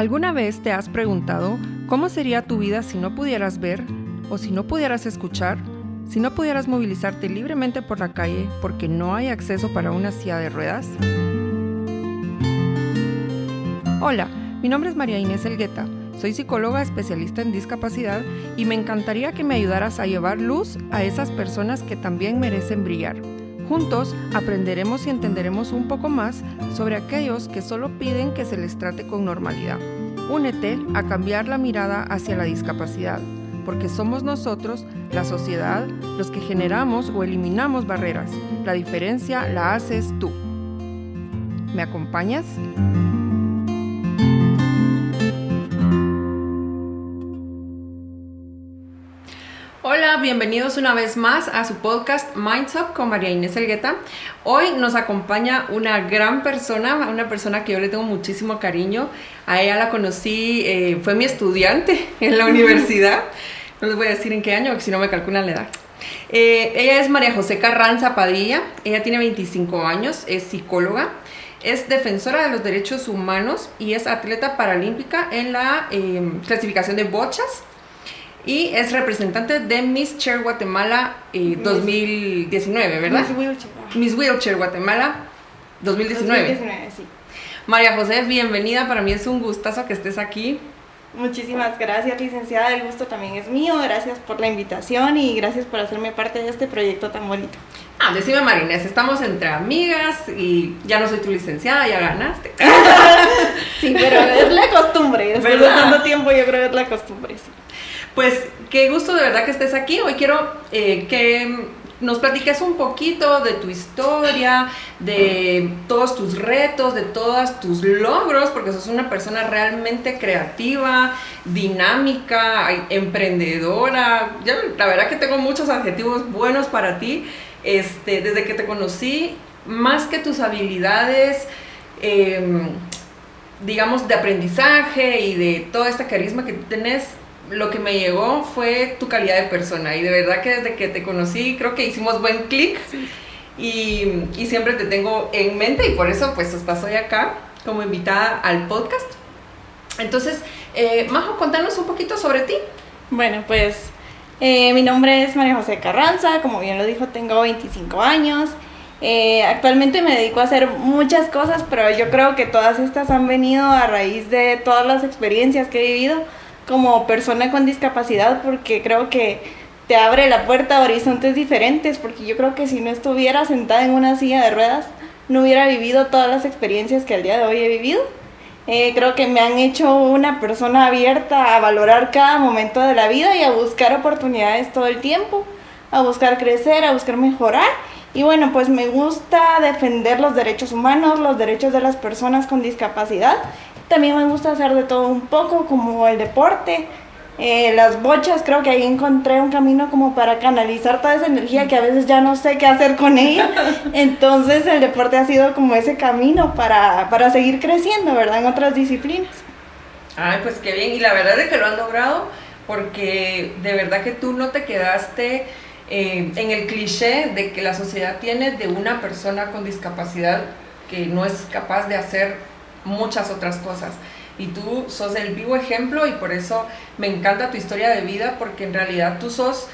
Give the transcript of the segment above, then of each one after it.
¿Alguna vez te has preguntado cómo sería tu vida si no pudieras ver o si no pudieras escuchar? Si no pudieras movilizarte libremente por la calle porque no hay acceso para una silla de ruedas. Hola, mi nombre es María Inés Elgueta. Soy psicóloga especialista en discapacidad y me encantaría que me ayudaras a llevar luz a esas personas que también merecen brillar. Juntos aprenderemos y entenderemos un poco más sobre aquellos que solo piden que se les trate con normalidad. Únete a cambiar la mirada hacia la discapacidad, porque somos nosotros, la sociedad, los que generamos o eliminamos barreras. La diferencia la haces tú. ¿Me acompañas? Hola, bienvenidos una vez más a su podcast Minds Up con María Inés Elgueta. Hoy nos acompaña una gran persona, una persona que yo le tengo muchísimo cariño. A ella la conocí, fue mi estudiante en la universidad. No les voy a decir en qué año, porque si no me calculan la edad. Ella es María José Carranza Padilla. Ella tiene 25 años, es psicóloga, es defensora de los derechos humanos y es atleta paralímpica en la clasificación de bochas. Y es representante de Miss Cheer Guatemala 2019, ¿verdad? Miss Wheelchair Guatemala 2019. 2019, sí. María José, bienvenida. Para mí es un gustazo que estés aquí. Muchísimas gracias, licenciada. El gusto también es mío. Gracias por la invitación y gracias por hacerme parte de este proyecto tan bonito. Decime, María Inés, estamos entre amigas y ya no soy tu licenciada, ya ganaste. Sí, pero es la costumbre. Después de tanto tiempo yo creo que es la costumbre, sí. Pues qué gusto de verdad que estés aquí. Hoy quiero que nos platiques un poquito de tu historia, de todos tus retos, de todos tus logros, porque sos una persona realmente creativa, dinámica, emprendedora. Yo la verdad que tengo muchos adjetivos buenos para ti. Desde que te conocí, más que tus habilidades, digamos, de aprendizaje y de toda esta carisma que tú tenés, lo que me llegó fue tu calidad de persona. Y de verdad que desde que te conocí, creo que hicimos buen clic. Sí. Y siempre te tengo en mente y por eso pues estás hoy acá como invitada al podcast. Entonces, Majo, contanos un poquito sobre ti. Bueno, pues mi nombre es María José Carranza, como bien lo dijo, tengo 25 años. Actualmente me dedico a hacer muchas cosas, pero yo creo que todas estas han venido a raíz de todas las experiencias que he vivido como persona con discapacidad, porque creo que te abre la puerta a horizontes diferentes, porque yo creo que si no estuviera sentada en una silla de ruedas, no hubiera vivido todas las experiencias que al día de hoy he vivido. Creo que me han hecho una persona abierta a valorar cada momento de la vida y a buscar oportunidades todo el tiempo, a buscar crecer, a buscar mejorar. Y bueno, pues me gusta defender los derechos humanos, los derechos de las personas con discapacidad. También me gusta hacer de todo un poco, como el deporte, las bochas. Creo que ahí encontré un camino como para canalizar toda esa energía que a veces ya no sé qué hacer con ella. Entonces el deporte ha sido como ese camino para seguir creciendo, ¿verdad? En otras disciplinas. Ay, pues qué bien. Y la verdad es que lo han logrado, porque de verdad que tú no te quedaste en el cliché de que la sociedad tiene de una persona con discapacidad que no es capaz de hacer muchas otras cosas. Y tú sos el vivo ejemplo y por eso me encanta tu historia de vida, porque en realidad tú sos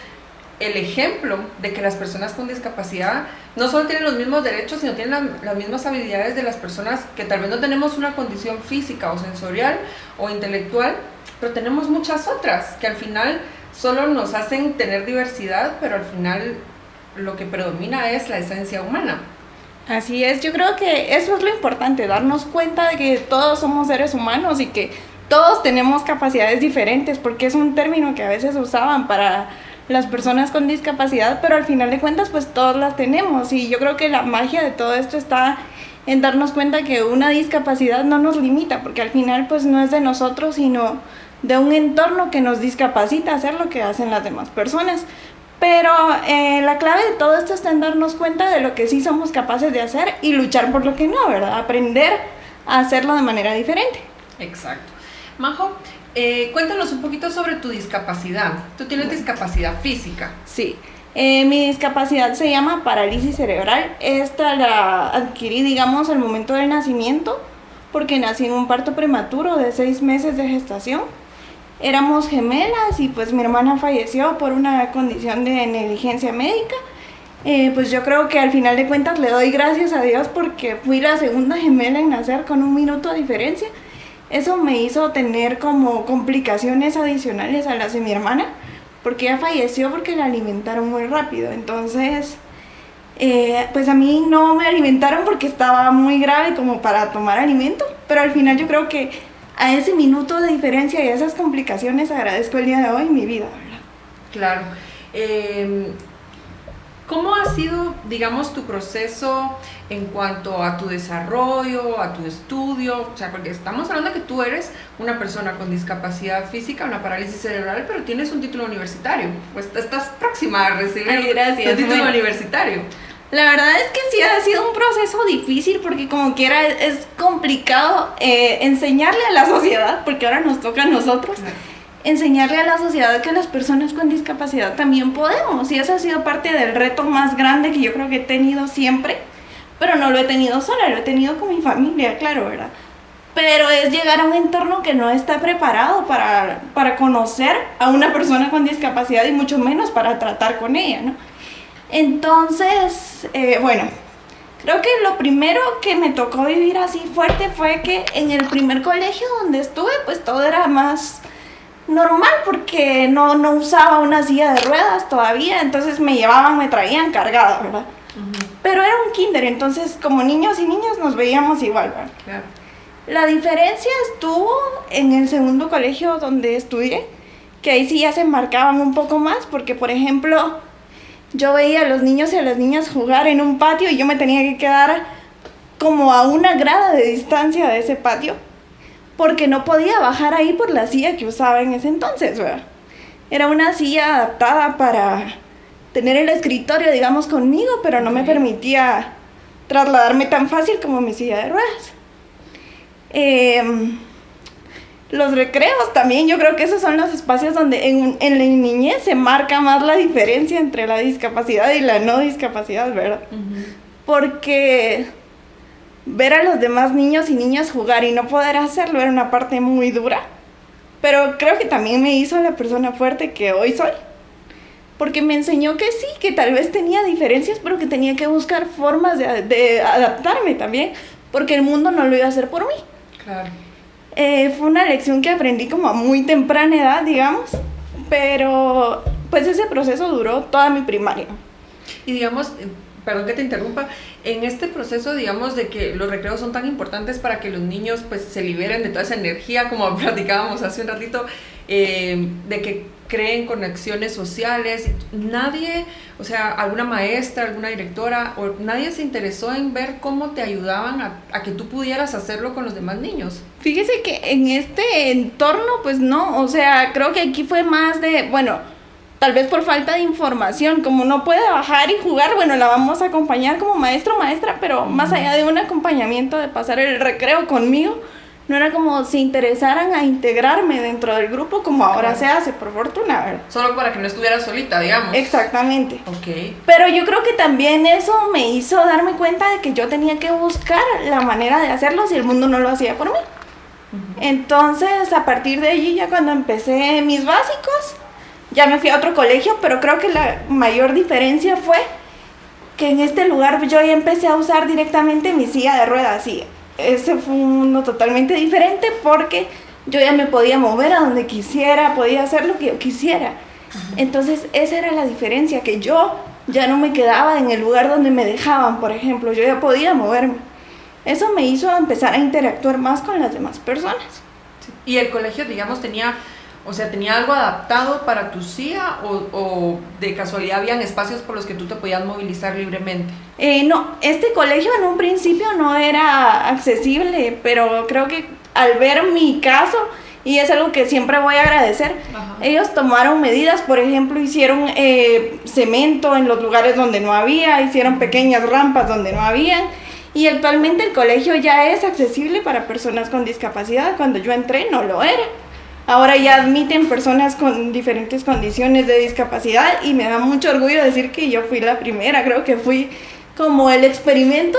el ejemplo de que las personas con discapacidad no solo tienen los mismos derechos, sino tienen las mismas habilidades de las personas que tal vez no tenemos una condición física o sensorial o intelectual, pero tenemos muchas otras que al final solo nos hacen tener diversidad, pero al final lo que predomina es la esencia humana. Así es, yo creo que eso es lo importante, darnos cuenta de que todos somos seres humanos y que todos tenemos capacidades diferentes, porque es un término que a veces usaban para las personas con discapacidad, pero al final de cuentas pues todos las tenemos. Y yo creo que la magia de todo esto está en darnos cuenta que una discapacidad no nos limita, porque al final pues no es de nosotros, sino de un entorno que nos discapacita a hacer lo que hacen las demás personas. Pero la clave de todo esto está en darnos cuenta de lo que sí somos capaces de hacer y luchar por lo que no, ¿verdad? Aprender a hacerlo de manera diferente. Exacto. Majo, cuéntanos un poquito sobre tu discapacidad. ¿Tú tienes discapacidad física? Sí. Mi discapacidad se llama parálisis cerebral. Esta la adquirí, digamos, al momento del nacimiento, porque nací en un parto prematuro de 6 meses de gestación. Éramos gemelas y pues mi hermana falleció por una condición de negligencia médica. Pues yo creo que al final de cuentas le doy gracias a Dios porque fui la segunda gemela en nacer con 1 minuto de diferencia. Eso me hizo tener como complicaciones adicionales a las de mi hermana, porque ella falleció porque la alimentaron muy rápido. Entonces, pues a mí no me alimentaron porque estaba muy grave como para tomar alimento, pero al final yo creo que a ese minuto de diferencia y a esas complicaciones agradezco el día de hoy mi vida, ¿verdad? Claro. ¿Cómo ha sido, digamos, tu proceso en cuanto a tu desarrollo, a tu estudio? O sea, porque estamos hablando de que tú eres una persona con discapacidad física, una parálisis cerebral, pero tienes un título universitario. Pues estás próxima a recibir tu título universitario. La verdad es que sí ha sido un proceso difícil porque como quiera es complicado enseñarle a la sociedad, porque ahora nos toca a nosotros. Enseñarle a la sociedad que las personas con discapacidad también podemos, y eso ha sido parte del reto más grande que yo creo que he tenido siempre, pero no lo he tenido sola, lo he tenido con mi familia, claro, ¿verdad? Pero es llegar a un entorno que no está preparado para conocer a una persona con discapacidad y mucho menos para tratar con ella, ¿no? Entonces, bueno, creo que lo primero que me tocó vivir así fuerte fue que en el primer colegio donde estuve, pues todo era más normal porque no usaba una silla de ruedas todavía, entonces me llevaban, me traían cargada, ¿verdad? Pero era un kinder, entonces como niños y niñas nos veíamos igual, ¿verdad? Claro. La diferencia estuvo en el segundo colegio donde estudié, que ahí sí ya se marcaban un poco más, porque por ejemplo, yo veía a los niños y a las niñas jugar en un patio y yo me tenía que quedar como a 1 grada de distancia de ese patio, porque no podía bajar ahí por la silla que usaba en ese entonces, ¿verdad? Era una silla adaptada para tener el escritorio, digamos, conmigo, pero no me permitía trasladarme tan fácil como mi silla de ruedas. Los recreos también, yo creo que esos son los espacios donde en la niñez se marca más la diferencia entre la discapacidad y la no discapacidad, ¿verdad? Porque ver a los demás niños y niñas jugar y no poder hacerlo era una parte muy dura, pero creo que también me hizo la persona fuerte que hoy soy, porque me enseñó que sí, que tal vez tenía diferencias, pero que tenía que buscar formas de adaptarme también, porque el mundo no lo iba a hacer por mí. Claro. Fue una lección que aprendí como a muy temprana edad, digamos, pero pues ese proceso duró toda mi primaria. Y digamos, perdón que te interrumpa, en este proceso, digamos, de que los recreos son tan importantes para que los niños pues se liberen de toda esa energía, como platicábamos hace un ratito, de que creen conexiones sociales, nadie, o sea, alguna maestra, alguna directora, o nadie se interesó en ver cómo te ayudaban a que tú pudieras hacerlo con los demás niños. Fíjese que en este entorno, pues no, o sea, creo que aquí fue más de, bueno, tal vez por falta de información, como no puede bajar y jugar, bueno, la vamos a acompañar como maestro o maestra, pero más allá de un acompañamiento, de pasar el recreo conmigo, no era como se interesaran a integrarme dentro del grupo como ahora se hace, por fortuna, ¿verdad? Solo para que no estuvieras solita, digamos. Exactamente. Ok. Pero yo creo que también eso me hizo darme cuenta de que yo tenía que buscar la manera de hacerlo si el mundo no lo hacía por mí. Entonces, a partir de allí, ya cuando empecé mis básicos, ya me fui a otro colegio, pero creo que la mayor diferencia fue que en este lugar yo ya empecé a usar directamente mi silla de ruedas, y ese fue un mundo totalmente diferente porque yo ya me podía mover a donde quisiera, podía hacer lo que yo quisiera. Entonces esa era la diferencia, que yo ya no me quedaba en el lugar donde me dejaban, por ejemplo, yo ya podía moverme. Eso me hizo empezar a interactuar más con las demás personas. ¿Y el colegio, digamos, tenía algo adaptado para tu silla o de casualidad habían espacios por los que tú te podías movilizar libremente? No, este colegio en un principio no era accesible, pero creo que al ver mi caso, y es algo que siempre voy a agradecer, ellos tomaron medidas, por ejemplo, hicieron cemento en los lugares donde no había, hicieron pequeñas rampas donde no habían, y actualmente el colegio ya es accesible para personas con discapacidad. Cuando yo entré no lo era. Ahora ya admiten personas con diferentes condiciones de discapacidad y me da mucho orgullo decir que yo fui la primera. Creo que fui como el experimento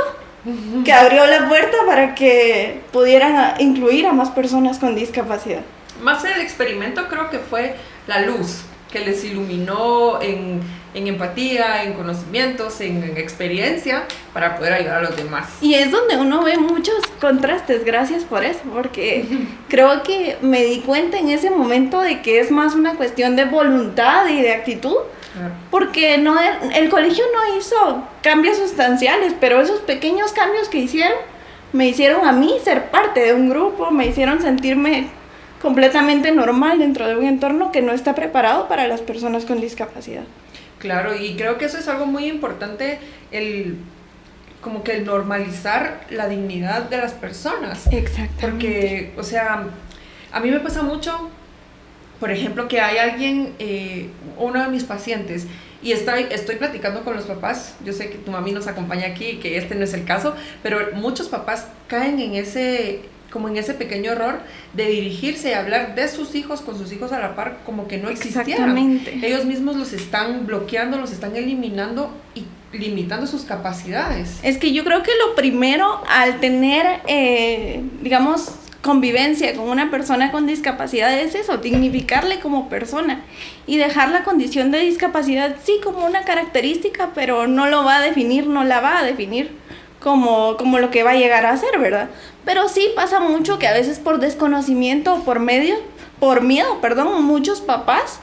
que abrió la puerta para que pudieran incluir a más personas con discapacidad. Más el experimento creo que fue la luz que les iluminó en empatía, en conocimientos, en experiencia para poder ayudar a los demás. Y es donde uno ve muchos contrastes, gracias por eso, porque creo que me di cuenta en ese momento de que es más una cuestión de voluntad y de actitud, porque el colegio no hizo cambios sustanciales, pero esos pequeños cambios que hicieron me hicieron a mí ser parte de un grupo, me hicieron sentirme completamente normal dentro de un entorno que no está preparado para las personas con discapacidad. Claro, y creo que eso es algo muy importante, como que el normalizar la dignidad de las personas. Exactamente. Porque, o sea, a mí me pasa mucho, por ejemplo, que hay alguien, uno de mis pacientes, y estoy platicando con los papás. Yo sé que tu mami nos acompaña aquí, que este no es el caso, pero muchos papás caen en ese pequeño error de dirigirse y hablar de sus hijos con sus hijos a la par como que no existieran. Exactamente. Ellos mismos los están bloqueando, los están eliminando y limitando sus capacidades. Es que yo creo que lo primero al tener, digamos, convivencia con una persona con discapacidad es eso, dignificarle como persona y dejar la condición de discapacidad sí como una característica, pero no lo va a definir, no la va a definir como lo que va a llegar a ser, ¿verdad? Pero sí pasa mucho que a veces por desconocimiento o por miedo, muchos papás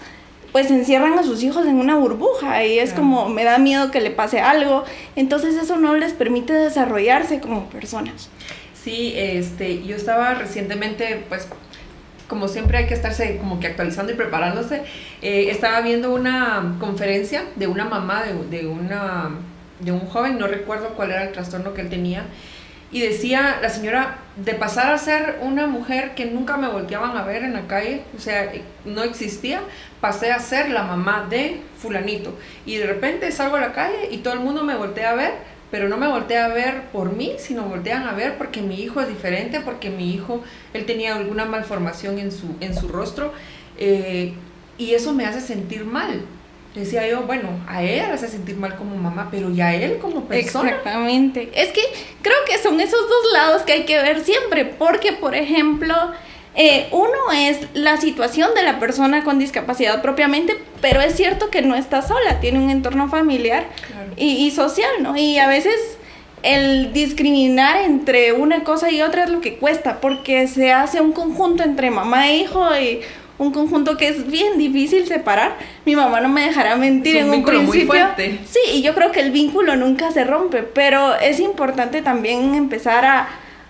pues encierran a sus hijos en una burbuja y es como, me da miedo que le pase algo, entonces eso no les permite desarrollarse como personas. Sí, yo estaba recientemente, pues, como siempre hay que estarse como que actualizando y preparándose, estaba viendo una conferencia de una mamá de un joven, no recuerdo cuál era el trastorno que él tenía, y decía la señora, de pasar a ser una mujer que nunca me volteaban a ver en la calle, o sea, no existía, pasé a ser la mamá de fulanito, y de repente salgo a la calle y todo el mundo me voltea a ver, pero no me voltea a ver por mí, sino voltean a ver porque mi hijo es diferente, porque mi hijo, él tenía alguna malformación en su rostro, y eso me hace sentir mal. Decía yo, bueno, a ella le hace sentir mal como mamá, pero ¿y a él como persona? Exactamente. Es que creo que son esos dos lados que hay que ver siempre, porque, por ejemplo, uno es la situación de la persona con discapacidad propiamente, pero es cierto que no está sola, tiene un entorno familiar y social, ¿no? Y a veces el discriminar entre una cosa y otra es lo que cuesta, porque se hace un conjunto entre mamá e hijo y un conjunto que es bien difícil separar. Mi mamá no me dejará mentir, en un principio. Muy fuerte. Sí, y yo creo que el vínculo nunca se rompe, pero es importante también empezar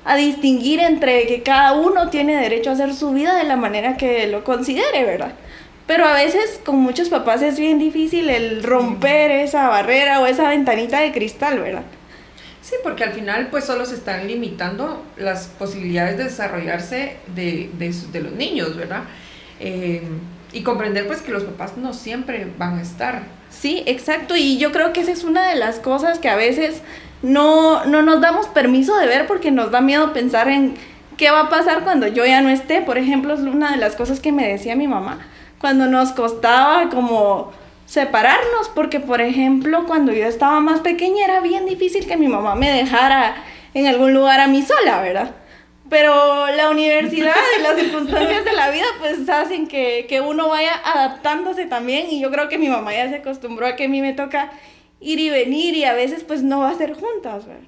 a distinguir entre que cada uno tiene derecho a hacer su vida de la manera que lo considere, ¿verdad? Pero a veces con muchos papás es bien difícil el romper esa barrera o esa ventanita de cristal, ¿verdad? Sí, porque al final pues solo se están limitando las posibilidades de desarrollarse de los niños, ¿verdad? Y comprender pues que los papás no siempre van a estar. Sí, exacto, y yo creo que esa es una de las cosas que a veces no nos damos permiso de ver porque nos da miedo pensar en qué va a pasar cuando yo ya no esté. Por ejemplo, es una de las cosas que me decía mi mamá cuando nos costaba como separarnos, porque por ejemplo cuando yo estaba más pequeña era bien difícil que mi mamá me dejara en algún lugar a mí sola, ¿verdad? Pero la universidad y las circunstancias de la vida pues hacen que uno vaya adaptándose también, y yo creo que mi mamá ya se acostumbró a que a mí me toca ir y venir y a veces pues no va a ser juntas, ¿verdad?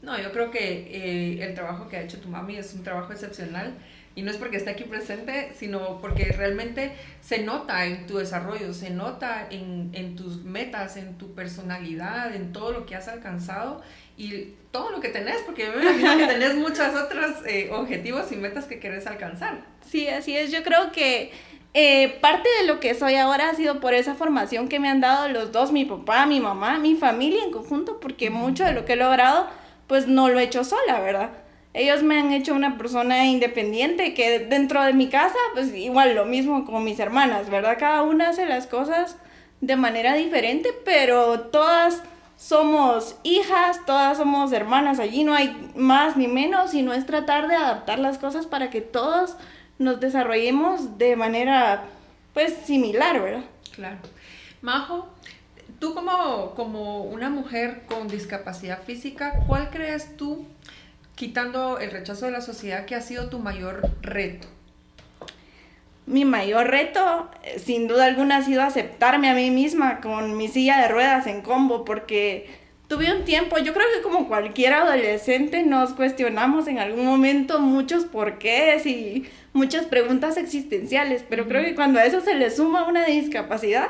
No, yo creo que el trabajo que ha hecho tu mami es un trabajo excepcional, y no es porque esté aquí presente, sino porque realmente se nota en tu desarrollo, se nota en tus metas, en tu personalidad, en todo lo que has alcanzado y todo lo que tenés, porque yo me imagino que tenés muchos otros objetivos y metas que querés alcanzar. Sí, así es. Yo creo que parte de lo que soy ahora ha sido por esa formación que me han dado los dos, mi papá, mi mamá, mi familia en conjunto, porque mucho de lo que he logrado pues no lo he hecho sola, ¿verdad? Ellos me han hecho una persona independiente que dentro de mi casa, pues igual lo mismo con mis hermanas, ¿verdad? Cada una hace las cosas de manera diferente, pero todas somos hijas, todas somos hermanas, allí no hay más ni menos, sino es tratar de adaptar las cosas para que todos nos desarrollemos de manera, pues, similar, ¿verdad? Claro. Majo, Tú como una mujer con discapacidad física, ¿cuál crees tú, quitando el rechazo de la sociedad, que ha sido tu mayor reto? Mi mayor reto, sin duda alguna, ha sido aceptarme a mí misma con mi silla de ruedas en combo, porque tuve un tiempo, yo creo que como cualquier adolescente nos cuestionamos en algún momento muchos porqués y muchas preguntas existenciales, pero creo que cuando a eso se le suma una discapacidad,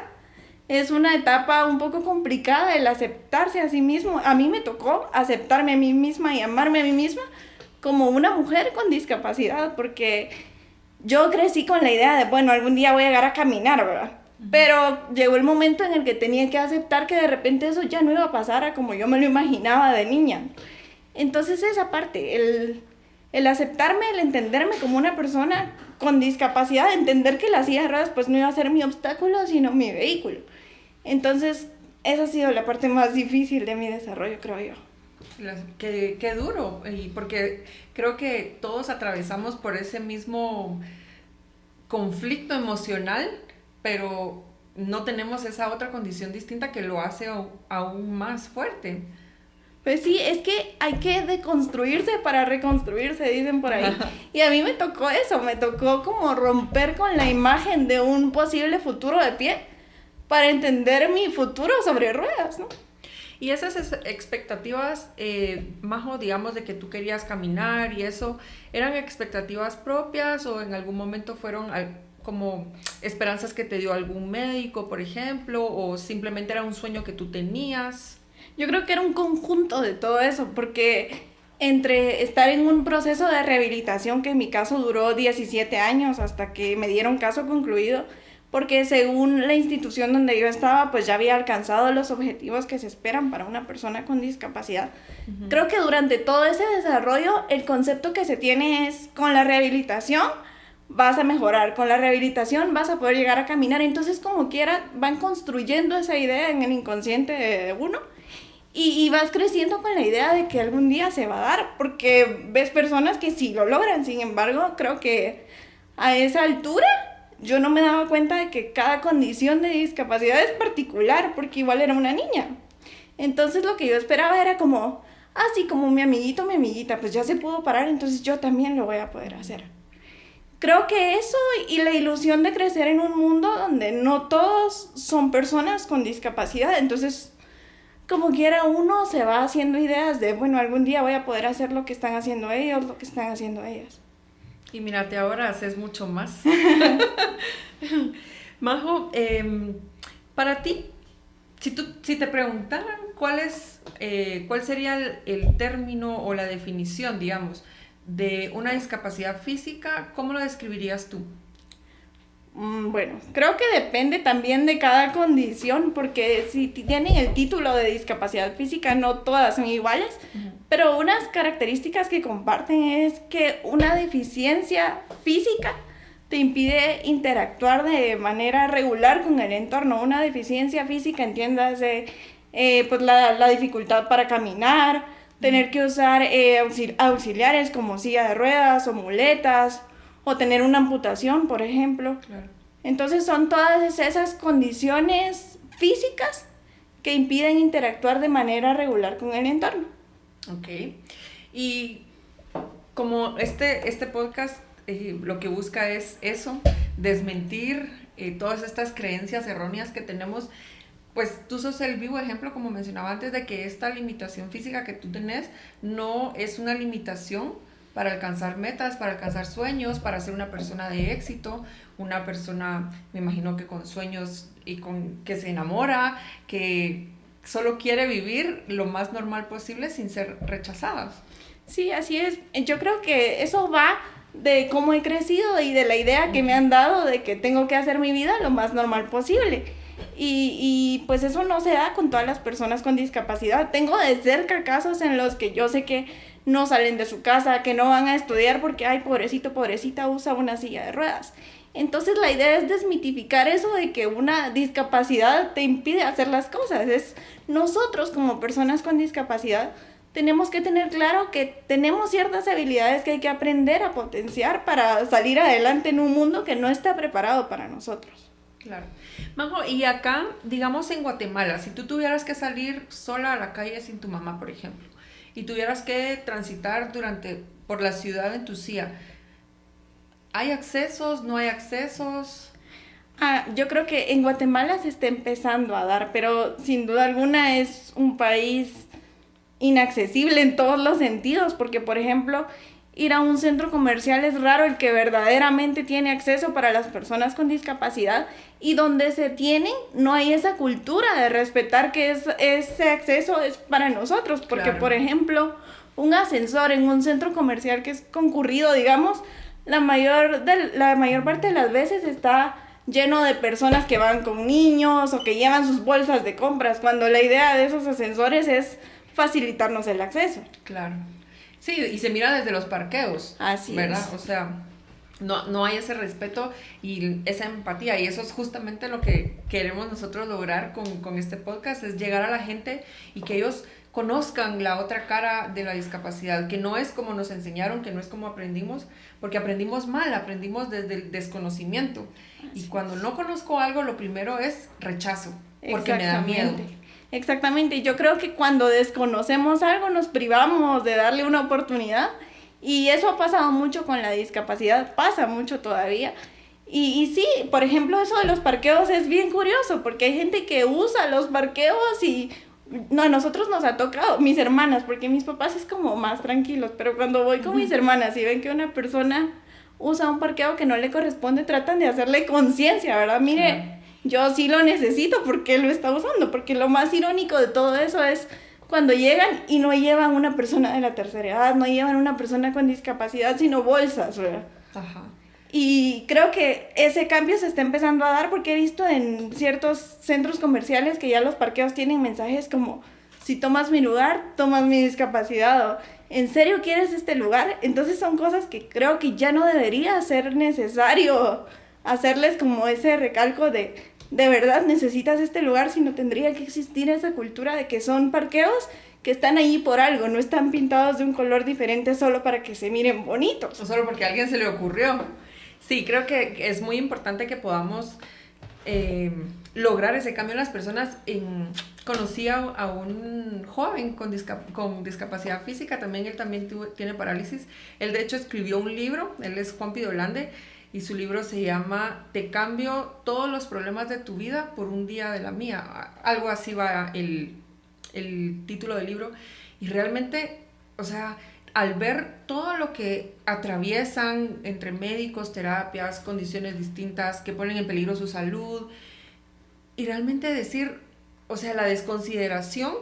es una etapa un poco complicada el aceptarse a sí mismo. A mí me tocó aceptarme a mí misma y amarme a mí misma como una mujer con discapacidad, porque yo crecí con la idea de, bueno, algún día voy a llegar a caminar, ¿verdad? Pero llegó el momento en el que tenía que aceptar que de repente eso ya no iba a pasar a como yo me lo imaginaba de niña. Entonces esa parte, el aceptarme, el entenderme como una persona con discapacidad, entender que la silla de ruedas pues no iba a ser mi obstáculo, sino mi vehículo. Entonces esa ha sido la parte más difícil de mi desarrollo, creo yo. Qué duro, y porque creo que todos atravesamos por ese mismo conflicto emocional, pero no tenemos esa otra condición distinta que lo hace aún más fuerte. Pues sí, es que hay que deconstruirse para reconstruirse, dicen por ahí. Y a mí me tocó eso, me tocó como romper con la imagen de un posible futuro de pie para entender mi futuro sobre ruedas, ¿no? Y esas expectativas, Majo, digamos, de que tú querías caminar y eso, ¿eran expectativas propias o en algún momento fueron como esperanzas que te dio algún médico, por ejemplo, o simplemente era un sueño que tú tenías? Yo creo que era un conjunto de todo eso, porque entre estar en un proceso de rehabilitación, que en mi caso duró 17 años hasta que me dieron caso concluido, porque según la institución donde yo estaba, pues ya había alcanzado los objetivos que se esperan para una persona con discapacidad. Uh-huh. Creo que durante todo ese desarrollo, el concepto que se tiene es, con la rehabilitación vas a mejorar, con la rehabilitación vas a poder llegar a caminar. Entonces, como quiera, van construyendo esa idea en el inconsciente de uno y vas creciendo con la idea de que algún día se va a dar, porque ves personas que sí lo logran. Sin embargo, creo que a esa altura yo no me daba cuenta de que cada condición de discapacidad es particular, porque igual era una niña. Entonces lo que yo esperaba era como, sí, como mi amiguito, mi amiguita, pues ya se pudo parar, entonces yo también lo voy a poder hacer. Creo que eso y la ilusión de crecer en un mundo donde no todos son personas con discapacidad, entonces como quiera uno se va haciendo ideas de, bueno, algún día voy a poder hacer lo que están haciendo ellos, lo que están haciendo ellas. Y mírate, ahora haces mucho más. Majo, para ti, si te preguntaran cuál sería el término o la definición, digamos, de una discapacidad física, ¿cómo lo describirías tú? Bueno, creo que depende también de cada condición, porque si tienen el título de discapacidad física, no todas son iguales, pero unas características que comparten es que una deficiencia física te impide interactuar de manera regular con el entorno. Una deficiencia física, entiéndase, pues la dificultad para caminar, tener que usar auxiliares como silla de ruedas o muletas, o tener una amputación, por ejemplo. Claro. Entonces son todas esas condiciones físicas que impiden interactuar de manera regular con el entorno. Ok. Y como este podcast lo que busca es eso, desmentir todas estas creencias erróneas que tenemos, pues tú sos el vivo ejemplo, como mencionaba antes, de que esta limitación física que tú tenés no es una limitación para alcanzar metas, para alcanzar sueños, para ser una persona de éxito, una persona, me imagino que con sueños y que se enamora, que solo quiere vivir lo más normal posible sin ser rechazadas. Sí, así es. Yo creo que eso va de cómo he crecido y de la idea que me han dado de que tengo que hacer mi vida lo más normal posible. Y pues eso no se da con todas las personas con discapacidad. Tengo de cerca casos en los que yo sé que no salen de su casa, que no van a estudiar porque, ay, pobrecito, pobrecita, usa una silla de ruedas. Entonces la idea es desmitificar eso de que una discapacidad te impide hacer las cosas. Es nosotros como personas con discapacidad tenemos que tener claro que tenemos ciertas habilidades que hay que aprender a potenciar para salir adelante en un mundo que no está preparado para nosotros. Claro. Majo, y acá, digamos en Guatemala, si tú tuvieras que salir sola a la calle sin tu mamá, por ejemplo, y tuvieras que transitar por la ciudad en tu CIA, ¿hay accesos? ¿No hay accesos? Yo creo que en Guatemala se está empezando a dar, pero sin duda alguna es un país inaccesible en todos los sentidos, porque por ejemplo, ir a un centro comercial es raro el que verdaderamente tiene acceso para las personas con discapacidad, y donde se tienen no hay esa cultura de respetar que ese acceso es para nosotros, porque Claro. por ejemplo, un ascensor en un centro comercial que es concurrido, digamos, la mayor parte de las veces está lleno de personas que van con niños o que llevan sus bolsas de compras, cuando la idea de esos ascensores es facilitarnos el acceso. Claro. Sí, y se mira desde los parqueos. Así ¿verdad? es. O sea, no hay ese respeto y esa empatía. Y eso es justamente lo que queremos nosotros lograr con este podcast, es llegar a la gente y que ellos conozcan la otra cara de la discapacidad, que no es como nos enseñaron, que no es como aprendimos, porque aprendimos mal, aprendimos desde el desconocimiento. Y cuando no conozco algo, lo primero es rechazo, porque me da miedo. Exactamente, yo creo que cuando desconocemos algo nos privamos de darle una oportunidad, y eso ha pasado mucho con la discapacidad, pasa mucho todavía. Y sí, por ejemplo, eso de los parqueos es bien curioso, porque hay gente que usa los parqueos y no, a nosotros nos ha tocado, mis hermanas, porque mis papás es como más tranquilos, pero cuando voy con mis hermanas y ven que una persona usa un parqueo que no le corresponde, tratan de hacerle conciencia, ¿verdad? Mire, yo sí lo necesito, porque lo está usando, porque lo más irónico de todo eso es cuando llegan y no llevan una persona de la tercera edad, no llevan una persona con discapacidad, sino bolsas, ¿verdad? Ajá. Y creo que ese cambio se está empezando a dar, porque he visto en ciertos centros comerciales que ya los parqueos tienen mensajes como: si tomas mi lugar, tomas mi discapacidad, o ¿en serio quieres este lugar? Entonces son cosas que creo que ya no debería ser necesario hacerles como ese recalco de verdad necesitas este lugar, sino tendría que existir esa cultura de que son parqueos que están ahí por algo, no están pintados de un color diferente solo para que se miren bonitos. O solo porque a alguien se le ocurrió. Sí, creo que es muy importante que podamos lograr ese cambio en las personas. Conocí a un joven con discapacidad física, también él también tiene parálisis. Él de hecho escribió un libro, él es Juan Pidolande, y su libro se llama Te cambio todos los problemas de tu vida por un día de la mía. Algo así va el título del libro. Y realmente, o sea, al ver todo lo que atraviesan entre médicos, terapias, condiciones distintas que ponen en peligro su salud, y realmente decir, o sea, la desconsideración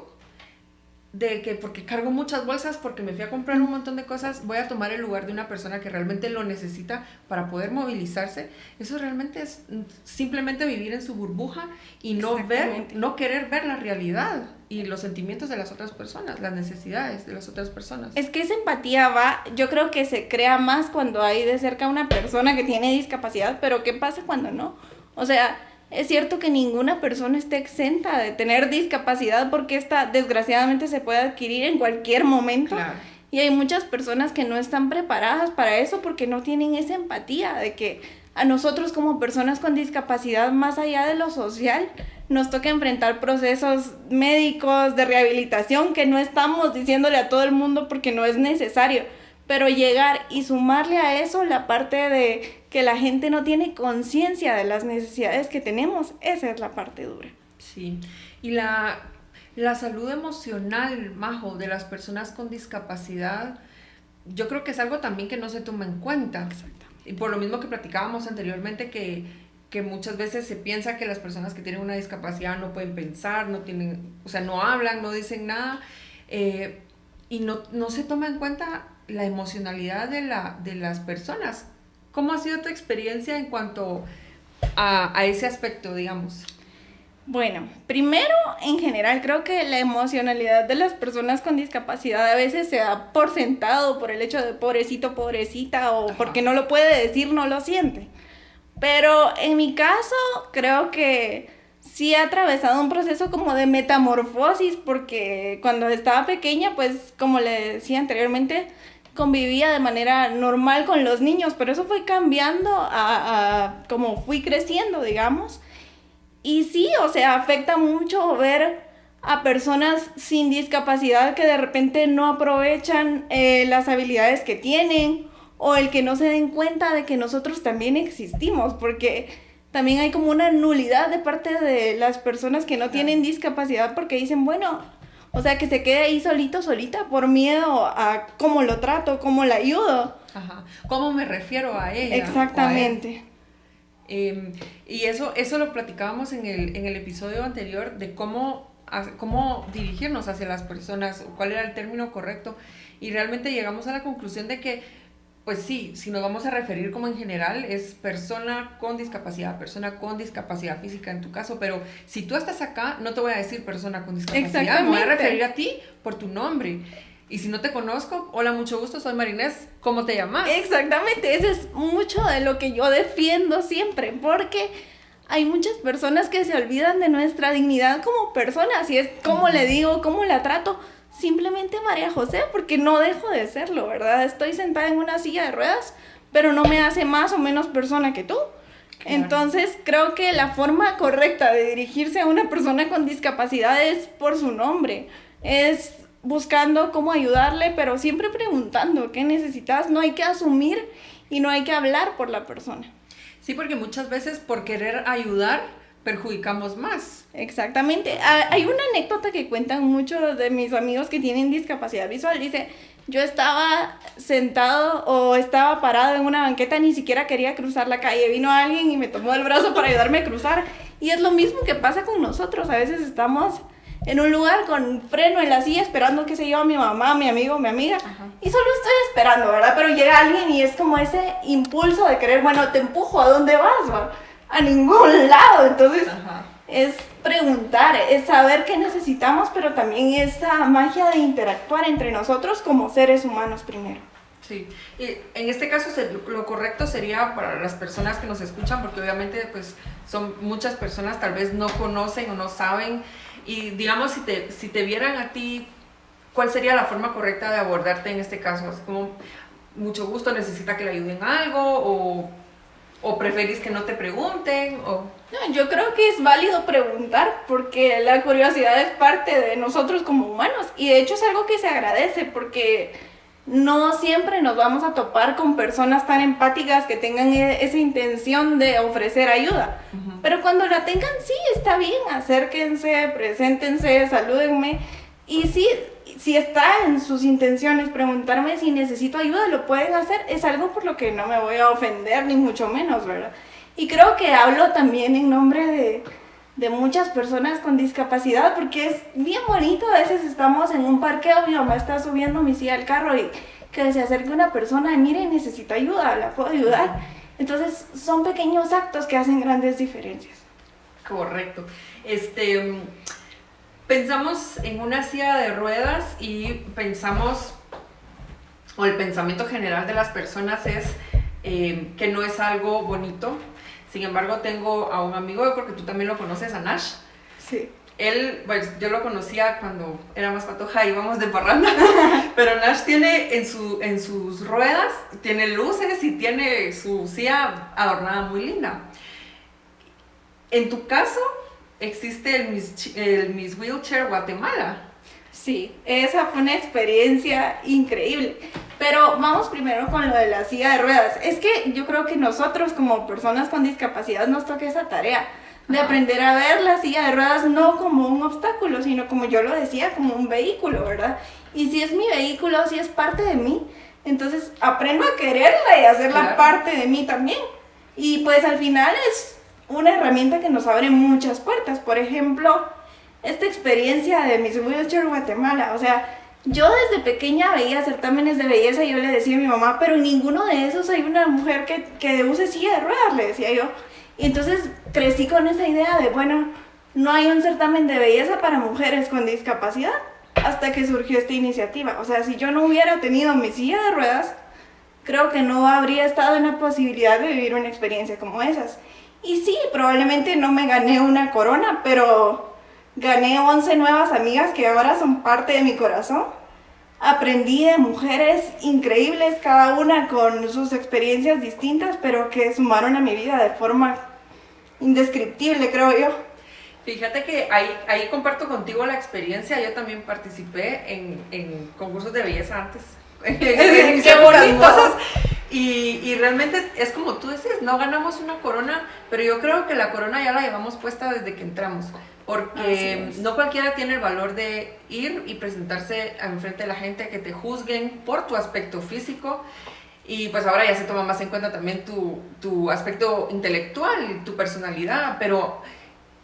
de que porque cargo muchas bolsas, porque me fui a comprar un montón de cosas, voy a tomar el lugar de una persona que realmente lo necesita para poder movilizarse. Eso realmente es simplemente vivir en su burbuja y no querer ver la realidad y los sentimientos de las otras personas, las necesidades de las otras personas. Es que esa empatía yo creo que se crea más cuando hay de cerca una persona que tiene discapacidad, pero ¿qué pasa cuando no? O sea, es cierto que ninguna persona está exenta de tener discapacidad, porque esta desgraciadamente se puede adquirir en cualquier momento. Claro. Y hay muchas personas que no están preparadas para eso porque no tienen esa empatía de que a nosotros como personas con discapacidad, más allá de lo social, nos toca enfrentar procesos médicos de rehabilitación que no estamos diciéndole a todo el mundo porque no es necesario. Pero llegar y sumarle a eso la parte de que la gente no tiene conciencia de las necesidades que tenemos, esa es la parte dura. Sí, y la salud emocional, Majo, de las personas con discapacidad, yo creo que es algo también que no se toma en cuenta. Exacto. Y por lo mismo que platicábamos anteriormente, que muchas veces se piensa que las personas que tienen una discapacidad no pueden pensar, no hablan, no dicen nada, y no se toma en cuenta la emocionalidad de las personas. ¿Cómo ha sido tu experiencia en cuanto a ese aspecto, digamos? Bueno, primero, en general, creo que la emocionalidad de las personas con discapacidad a veces se da por sentado por el hecho de pobrecito, pobrecita, o Ajá. porque no lo puede decir, no lo siente. Pero en mi caso, creo que sí he atravesado un proceso como de metamorfosis, porque cuando estaba pequeña, pues, como le decía anteriormente, convivía de manera normal con los niños, pero eso fue cambiando a como fui creciendo, digamos. Y sí, o sea, afecta mucho ver a personas sin discapacidad que de repente no aprovechan las habilidades que tienen, o el que no se den cuenta de que nosotros también existimos, porque también hay como una nulidad de parte de las personas que no tienen discapacidad, porque dicen, bueno, o sea, que se quede ahí solito, solita, por miedo a cómo lo trato, cómo la ayudo. Ajá. ¿Cómo me refiero a ella? Exactamente. Y eso lo platicábamos en el episodio anterior de cómo dirigirnos hacia las personas, cuál era el término correcto, y realmente llegamos a la conclusión de que, pues sí, si nos vamos a referir como en general, es persona con discapacidad física en tu caso, pero si tú estás acá, no te voy a decir persona con discapacidad, me voy a referir a ti por tu nombre. Y si no te conozco, hola, mucho gusto, soy Marinés, ¿cómo te llamas? Exactamente, eso es mucho de lo que yo defiendo siempre, porque hay muchas personas que se olvidan de nuestra dignidad como personas, y es cómo le digo, cómo la trato, simplemente María José, porque no dejo de serlo, ¿verdad? Estoy sentada en una silla de ruedas, pero no me hace más o menos persona que tú. Claro. Entonces, creo que la forma correcta de dirigirse a una persona con discapacidad es por su nombre, es buscando cómo ayudarle, pero siempre preguntando qué necesitas. No hay que asumir y no hay que hablar por la persona. Sí, porque muchas veces por querer ayudar perjudicamos más. Exactamente. Hay una anécdota que cuentan muchos de mis amigos que tienen discapacidad visual. Dice, yo estaba sentado o estaba parado en una banqueta, ni siquiera quería cruzar la calle. Vino alguien y me tomó el brazo para ayudarme a cruzar. Y es lo mismo que pasa con nosotros. A veces estamos en un lugar con freno en la silla esperando, qué sé yo, a mi mamá, mi amigo, mi amiga. Ajá. Y solo estoy esperando, ¿verdad? Pero llega alguien y es como ese impulso de querer, bueno, te empujo, ¿a dónde vas? ¿Va? A ningún lado. Entonces, ajá, es preguntar, es saber qué necesitamos, pero también esa magia de interactuar entre nosotros como seres humanos primero. Sí, y en este caso lo correcto sería para las personas que nos escuchan, porque obviamente pues son muchas personas, tal vez no conocen o no saben, y digamos si te vieran a ti, ¿cuál sería la forma correcta de abordarte en este caso? ¿Es como mucho gusto, necesita que le ayuden algo, o preferís que no te pregunten? O... No, yo creo que es válido preguntar, porque la curiosidad es parte de nosotros como humanos, y de hecho es algo que se agradece, porque no siempre nos vamos a topar con personas tan empáticas que tengan esa intención de ofrecer ayuda. Uh-huh. Pero cuando la tengan, sí, está bien, acérquense, preséntense, salúdenme. Y sí, si está en sus intenciones preguntarme si necesito ayuda, lo pueden hacer. Es algo por lo que no me voy a ofender, ni mucho menos, ¿verdad? Y creo que hablo también en nombre de muchas personas con discapacidad, porque es bien bonito. A veces estamos en un parqueo, mi mamá está subiendo mi silla al carro y que se acerque una persona y mire, necesito ayuda, ¿la puedo ayudar? Entonces son pequeños actos que hacen grandes diferencias. Correcto. Pensamos en una silla de ruedas y pensamos, o el pensamiento general de las personas es que no es algo bonito. Sin embargo, tengo a un amigo, yo creo que tú también lo conoces, a Nash. Sí. Él, pues yo lo conocía cuando era más patoja, íbamos de parranda, pero Nash tiene en sus ruedas, tiene luces y tiene su silla adornada muy linda. En tu caso, existe el Miss Wheelchair Guatemala. Sí, esa fue una experiencia increíble. Pero vamos primero con lo de la silla de ruedas. Es que yo creo que nosotros como personas con discapacidad nos toca esa tarea de aprender a ver la silla de ruedas no como un obstáculo, sino como yo lo decía, como un vehículo, ¿verdad? Y si es mi vehículo, si es parte de mí, entonces aprendo a quererla y a hacerla parte de mí también. Y pues al final es una herramienta que nos abre muchas puertas. Por ejemplo, esta experiencia de Miss Wheelchair Guatemala, o sea, yo desde pequeña veía certámenes de belleza y yo le decía a mi mamá, pero en ninguno de esos hay una mujer que use silla de ruedas, le decía yo. Y entonces crecí con esa idea de, bueno, no hay un certamen de belleza para mujeres con discapacidad, hasta que surgió esta iniciativa. O sea, si yo no hubiera tenido mi silla de ruedas, creo que no habría estado en la posibilidad de vivir una experiencia como esas. Y sí, probablemente no me gané una corona, pero gané 11 nuevas amigas que ahora son parte de mi corazón. Aprendí de mujeres increíbles, cada una con sus experiencias distintas, pero que sumaron a mi vida de forma indescriptible, creo yo. Fíjate que ahí comparto contigo la experiencia. Yo también participé en concursos de belleza antes. En mis ¡Qué épocas bonito! mozas. Y realmente es como tú dices, no ganamos una corona, pero yo creo que la corona ya la llevamos puesta desde que entramos. Porque no cualquiera tiene el valor de ir y presentarse enfrente de la gente, que te juzguen por tu aspecto físico. Y pues ahora ya se toma más en cuenta también tu aspecto intelectual, tu personalidad, pero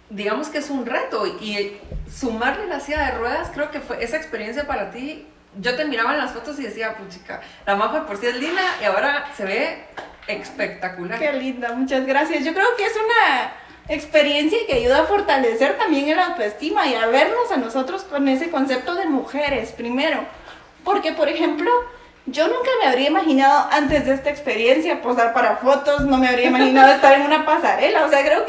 digamos que es un reto. Y sumarle la silla de ruedas, creo que fue esa experiencia para ti. Yo te miraba en las fotos y decía, puchica, la Majo por sí es linda y ahora se ve espectacular. Qué linda, muchas gracias. Yo creo que es una experiencia que ayuda a fortalecer también el autoestima y a vernos a nosotros con ese concepto de mujeres primero. Porque, por ejemplo, yo nunca me habría imaginado antes de esta experiencia posar para fotos, no me habría imaginado estar en una pasarela. O sea, creo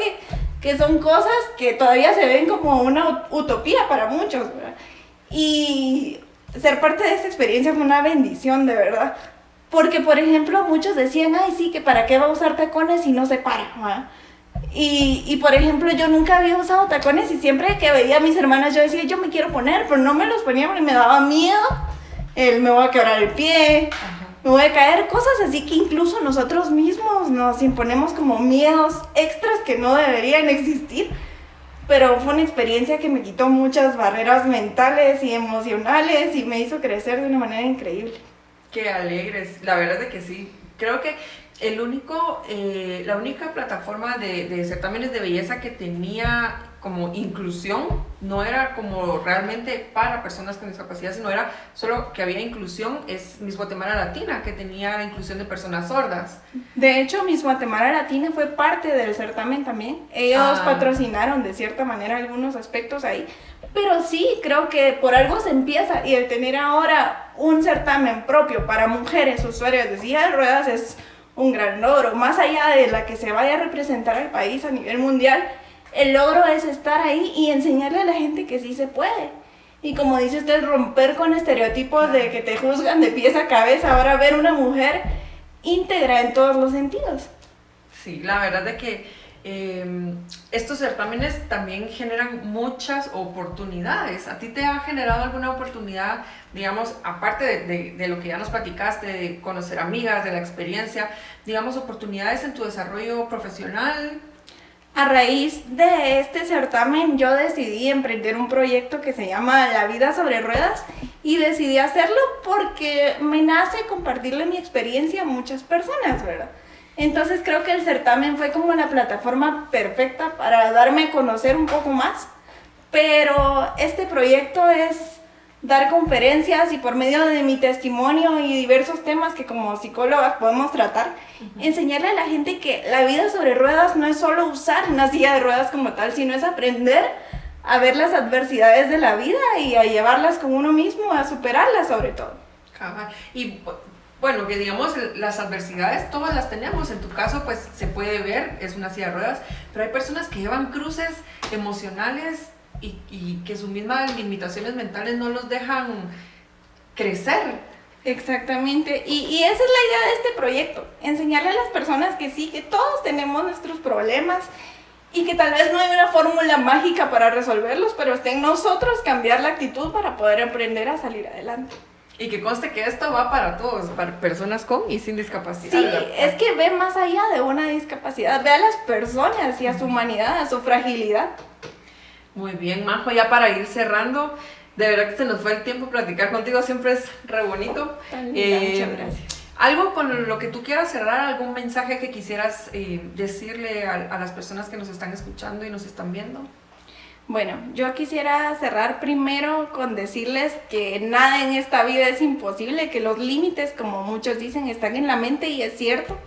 que son cosas que todavía se ven como una utopía para muchos, ¿verdad? Y ser parte de esta experiencia fue una bendición, de verdad. Porque, por ejemplo, muchos decían, ay, sí, que para qué va a usar tacones si no se para, ¿verdad? Y, por ejemplo, yo nunca había usado tacones y siempre que veía a mis hermanas yo decía, yo me quiero poner, pero no me los ponía porque me daba miedo. Me voy a quebrar el pie, me voy a caer, cosas así que incluso nosotros mismos nos imponemos como miedos extras que no deberían existir. Pero fue una experiencia que me quitó muchas barreras mentales y emocionales y me hizo crecer de una manera increíble. Qué alegres, la verdad es de que sí. Creo que la única plataforma de certámenes de belleza que tenía como inclusión no era como realmente para personas con discapacidad, sino era solo que había inclusión, es Miss Guatemala Latina, que tenía la inclusión de personas sordas. De hecho, Miss Guatemala Latina fue parte del certamen también. Ellos patrocinaron de cierta manera algunos aspectos ahí. Pero sí, creo que por algo se empieza y el tener ahora un certamen propio para mujeres usuarias de silla de ruedas es un gran logro. Más allá de la que se vaya a representar al país a nivel mundial, el logro es estar ahí y enseñarle a la gente que sí se puede. Y como dice usted, romper con estereotipos de que te juzgan de pies a cabeza, ahora ver una mujer íntegra en todos los sentidos. Sí, la verdad es que estos certámenes también generan muchas oportunidades. ¿A ti te ha generado alguna oportunidad, digamos, aparte de lo que ya nos platicaste, de conocer amigas, de la experiencia, digamos, oportunidades en tu desarrollo profesional? A raíz de este certamen yo decidí emprender un proyecto que se llama La Vida sobre Ruedas y decidí hacerlo porque me nace compartirle mi experiencia a muchas personas, ¿verdad? Entonces creo que el certamen fue como la plataforma perfecta para darme a conocer un poco más, pero este proyecto es dar conferencias y por medio de mi testimonio y diversos temas que como psicóloga podemos tratar, enseñarle a la gente que la vida sobre ruedas no es solo usar una silla de ruedas como tal, sino es aprender a ver las adversidades de la vida y a llevarlas con uno mismo, a superarlas sobre todo. Y bueno, que digamos, las adversidades todas las tenemos. En tu caso, pues se puede ver, es una silla de ruedas, pero hay personas que llevan cruces emocionales y que sus mismas limitaciones mentales no los dejan crecer. Exactamente, y esa es la idea de este proyecto, enseñarle a las personas que sí, que todos tenemos nuestros problemas y que tal vez no hay una fórmula mágica para resolverlos, pero está en nosotros cambiar la actitud para poder aprender a salir adelante. Y que conste que esto va para todos, para personas con y sin discapacidad. Sí, es que ve más allá de una discapacidad, ve a las personas y a su humanidad, a su fragilidad. Muy bien, Majo, ya para ir cerrando, de verdad que se nos fue el tiempo, platicar contigo siempre es re bonito. Muchas gracias. ¿Algo con lo que tú quieras cerrar, algún mensaje que quisieras decirle a las personas que nos están escuchando y nos están viendo? Bueno, yo quisiera cerrar primero con decirles que nada en esta vida es imposible, que los límites, como muchos dicen, están en la mente y es cierto,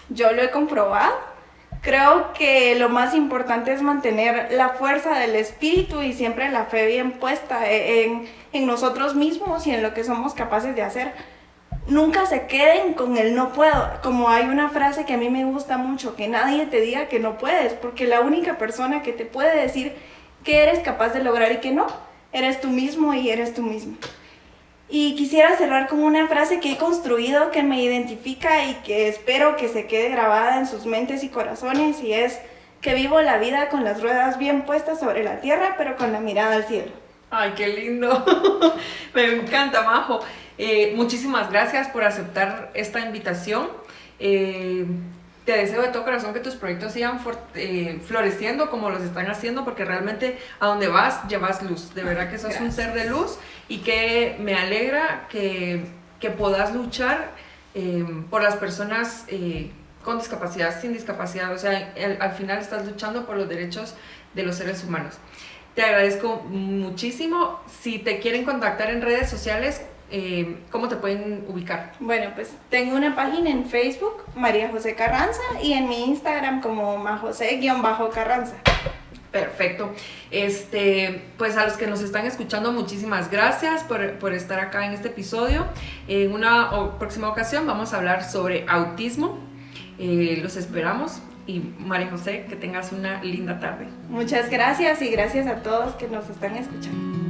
yo lo he comprobado. Creo que lo más importante es mantener la fuerza del espíritu y siempre la fe bien puesta en nosotros mismos y en lo que somos capaces de hacer. Nunca se queden con el no puedo, como hay una frase que a mí me gusta mucho, que nadie te diga que no puedes, porque la única persona que te puede decir que eres capaz de lograr y que no, eres tú mismo y eres tú mismo. Y quisiera cerrar con una frase que he construido, que me identifica y que espero que se quede grabada en sus mentes y corazones, y es que vivo la vida con las ruedas bien puestas sobre la tierra, pero con la mirada al cielo. Ay, qué lindo. Me encanta, Majo. Muchísimas gracias por aceptar esta invitación. Te deseo de todo corazón que tus proyectos sigan floreciendo como los están haciendo, porque realmente a donde vas llevas luz. De verdad que sos un ser de luz, y que me alegra que puedas luchar por las personas con discapacidad, sin discapacidad. O sea, al final estás luchando por los derechos de los seres humanos. Te agradezco muchísimo. Si te quieren contactar en redes sociales, ¿cómo te pueden ubicar? Pues tengo una página en Facebook, María José Carranza, y en mi Instagram como majose_carranza. Perfecto. Pues a los que nos están escuchando, muchísimas gracias por estar acá en este episodio. En una próxima ocasión vamos a hablar sobre autismo. Los esperamos. Y María José, que tengas una linda tarde. Muchas gracias, y gracias a todos que nos están escuchando.